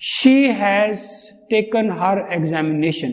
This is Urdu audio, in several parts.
she has taken her examination।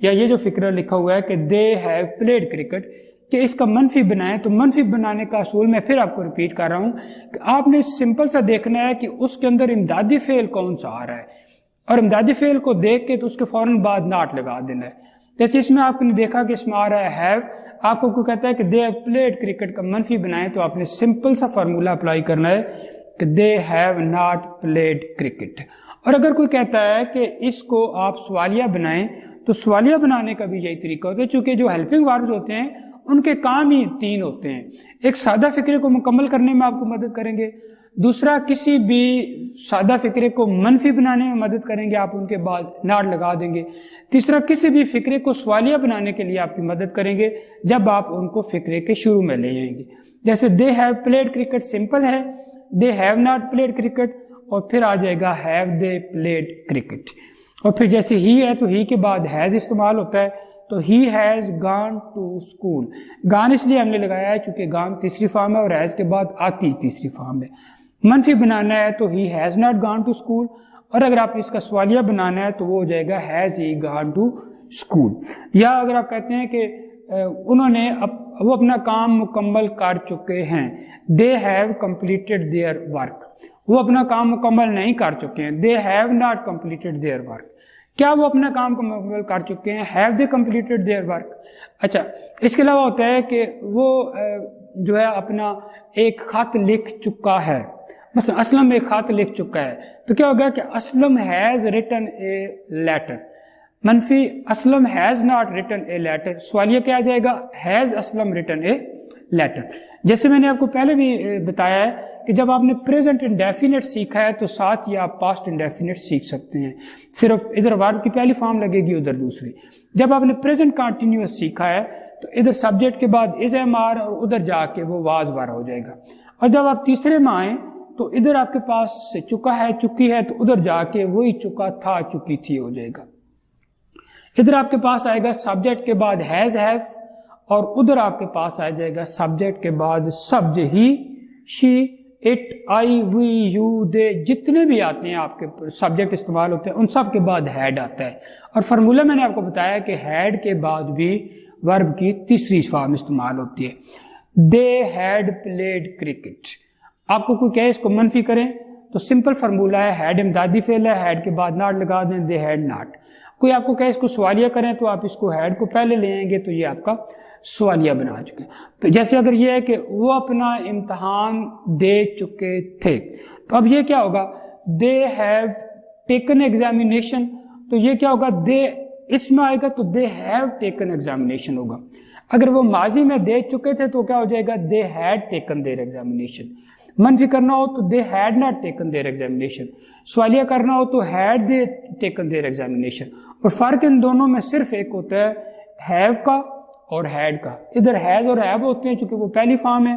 یا یہ جو فکرہ لکھا ہوا ہے کہ دے ہیو پلیڈ کرکٹ، کہ اس کا منفی بنائیں، تو منفی بنانے کا اصول میں پھر آپ کو ریپیٹ کر رہا ہوں کہ آپ نے سمپل سا دیکھنا ہے کہ اس کے اندر امدادی فعل کون سا آ رہا ہے، اور امدادی فعل کو دیکھ کے تو اس کے فوراً بعد ناٹ لگا دینا ہے. جیسے اس میں آپ نے دیکھا کہ اس میں آ رہا ہے ہیو، آپ کو کہتا ہے کہ دے ہیو پلیڈ کرکٹ کا منفی بنائیں، تو آپ نے سمپل سا فارمولا اپلائی کرنا ہے کہ they have not played cricket. اور اگر کوئی کہتا ہے کہ اس کو آپ سوالیہ بنائیں، تو سوالیہ بنانے کا بھی یہی طریقہ ہوتا ہے، چونکہ جو ہیلپنگ وربز ہوتے ہیں ان کے کام ہی تین ہوتے ہیں. ایک سادہ فکرے کو مکمل کرنے میں آپ کو مدد کریں گے، دوسرا کسی بھی سادہ فکرے کو منفی بنانے میں مدد کریں گے، آپ ان کے بعد ناٹ لگا دیں گے، تیسرا کسی بھی فکرے کو سوالیہ بنانے کے لیے آپ کی مدد کریں گے جب آپ ان کو فکرے کے شروع میں لے جائیں گے. جیسے they have played cricket simple ہے، they have not played cricket, اور پھر آ جائے گا ہیو دے پلیڈ کرکٹ. اور پھر جیسے ہی ہے تو ہی کے بعد ہیز استعمال ہوتا ہے، تو ہی ہیز گان ٹو اسکول. گان اس لیے ہم نے لگایا ہے چونکہ گان تیسری فارم ہے اور ہیز کے بعد آتی تیسری فارم ہے. منفی بنانا ہے تو ہی ہیز ناٹ گان ٹو اسکول، اور اگر آپ اس کا سوالیہ بنانا ہے تو وہ ہو جائے گا ہیز ہی گان ٹو اسکول. یا اگر آپ کہتے ہیں کہ انہوں نے وہ اپنا کام مکمل کر چکے ہیں، they have completed their work, وہ اپنا کام مکمل نہیں کر چکے ہیں، they have not completed their work. کیا وہ اپنا کام کو مکمل کر چکے ہیں؟ Have they completed their work. اچھا، اس کے علاوہ ہوتا ہے کہ وہ جو ہے اپنا ایک خط لکھ چکا ہے، مثلا اسلم ایک خط لکھ چکا ہے، تو کیا ہوگا کہ Aslam has written a letter. منفی Aslam has not written a letter, سوالیہ کیا آ جائے گا has Aslam written a letter. جیسے میں نے آپ کو پہلے بھی بتایا ہے کہ جب آپ نے پریزنٹ انڈیفینٹ سیکھا ہے تو ساتھ ہی آپ پاسٹ انڈیفینٹ سیکھ سکتے ہیں، صرف ادھر ورب کی پہلی فارم لگے گی ادھر دوسری. جب آپ نے پریزنٹ کنٹینیوس سیکھا ہے تو ادھر سبجیکٹ کے بعد از ایم آر اور ادھر جا کے وہ واز ور ہو جائے گا. اور جب آپ تیسرے میں آئیں تو ادھر آپ کے پاس چکا ہے چکی ہے، تو ادھر جا کے وہی چکا تھا چکی تھی ہو جائے گا. ادھر آپ کے پاس آئے گا سبجیکٹ کے بعد ہیز ہیو، اور ادھر آپ کے پاس آ جائے گا سبجیکٹ کے بعد subject he, she, it, I, we, you, they, جتنے بھی آتے ہیں آپ کے سبجیکٹ استعمال ہوتے ہیں ان سب کے بعد ہیڈ آتا ہے. اور فارمولہ میں نے آپ کو بتایا کہ ہیڈ کے بعد بھی ورب کی تیسری فارم استعمال ہوتی ہے. They had played cricket. آپ کو کوئی کہے اس کو منفی کریں تو سمپل فارمولہ ہے، ہیڈ امدادی فعل ہے، ہیڈ کے بعد ناٹ لگا دیں، دے ہیڈ ناٹ. کوئی آپ کو کہے اس کو سوالیہ کریں تو آپ اس کو ہیڈ کو پہلے لے آئیں گے تو یہ آپ کا سوالیہ بنا چکے. تو جیسے اگر یہ ہے کہ وہ اپنا امتحان دے چکے تھے، تو اب یہ کیا ہوگا دے ہیو ٹیکن ایگزامینیشن، تو یہ کیا ہوگا دے اس میں آئے گا تو دے ہیو ٹیکن ایگزامینیشن ہوگا. اگر وہ ماضی میں دے چکے تھے تو کیا ہو جائے گا they had taken their examination. منفی کرنا ہو تو they had not taken their examination. سوالیہ کرنا ہو تو had they taken their examination. اور فرق ان دونوں میں صرف ایک ہوتا ہے ہیو کا اور ہیڈ کا. ادھر ہیز اور ہیو ہوتے ہیں چونکہ وہ پہلی فارم ہے،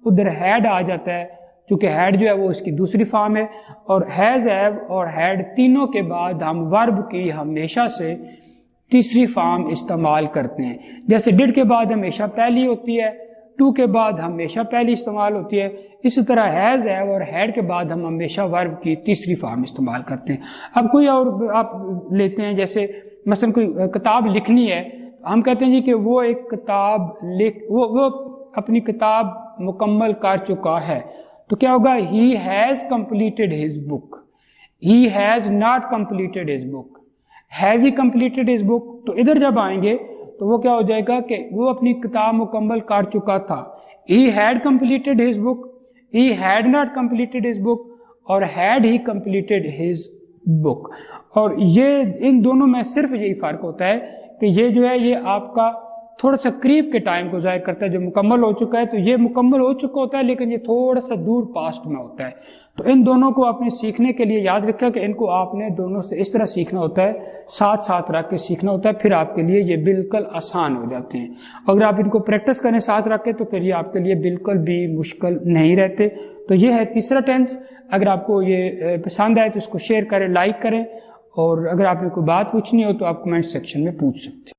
ادھر ہیڈ آ جاتا ہے چونکہ ہیڈ جو ہے وہ اس کی دوسری فارم ہے. اور ہیز، ہیو اور ہیڈ تینوں کے بعد ہم ورب کی ہمیشہ سے تیسری فارم استعمال کرتے ہیں. جیسے ڈڈ کے بعد ہمیشہ پہلی ہوتی ہے، ٹو کے بعد ہمیشہ پہلی استعمال ہوتی ہے، اسی طرح ہیز، ہیو اور ہیڈ کے بعد ہم ہمیشہ ورب کی تیسری فارم استعمال کرتے ہیں. اب کوئی اور آپ لیتے ہیں، جیسے مثلا کوئی کتاب لکھنی ہے، ہم کہتے ہیں جی کہ وہ ایک کتاب وہ اپنی کتاب مکمل کر چکا ہے، تو کیا ہوگا he has completed his book. He has not completed his book. Has he completed his book. تو ادھر جب آئیں گے تو وہ کیا ہو جائے گا کہ وہ اپنی کتاب مکمل کر چکا تھا. He had completed his book, he had not completed his book, اور ہیڈ ہی کمپلیٹڈ ہز بک. اور یہ ان دونوں میں صرف یہی فرق ہوتا ہے کہ یہ جو ہے یہ آپ کا تھوڑا سا قریب کے ٹائم کو ظاہر کرتا ہے. جو مکمل ہو چکا ہے تو یہ مکمل ہو چکا ہوتا ہے، لیکن یہ تھوڑا سا دور پاسٹ میں ہوتا ہے. تو ان دونوں کو آپ نے سیکھنے کے لیے یاد رکھا کہ ان کو آپ نے دونوں سے اس طرح سیکھنا ہوتا ہے، ساتھ ساتھ رکھ کے سیکھنا ہوتا ہے، پھر آپ کے لیے یہ بالکل آسان ہو جاتے ہیں. اگر آپ ان کو پریکٹس کریں ساتھ رکھ کے تو پھر یہ آپ کے لیے بالکل بھی مشکل نہیں رہتے. تو یہ ہے تیسرا ٹینس. اگر آپ کو یہ پسند آئے تو اس کو شیئر کریں، لائک کریں، اور اگر آپ نے کوئی بات پوچھنی ہو تو آپ کمنٹ سیکشن میں پوچھ سکتے ہیں.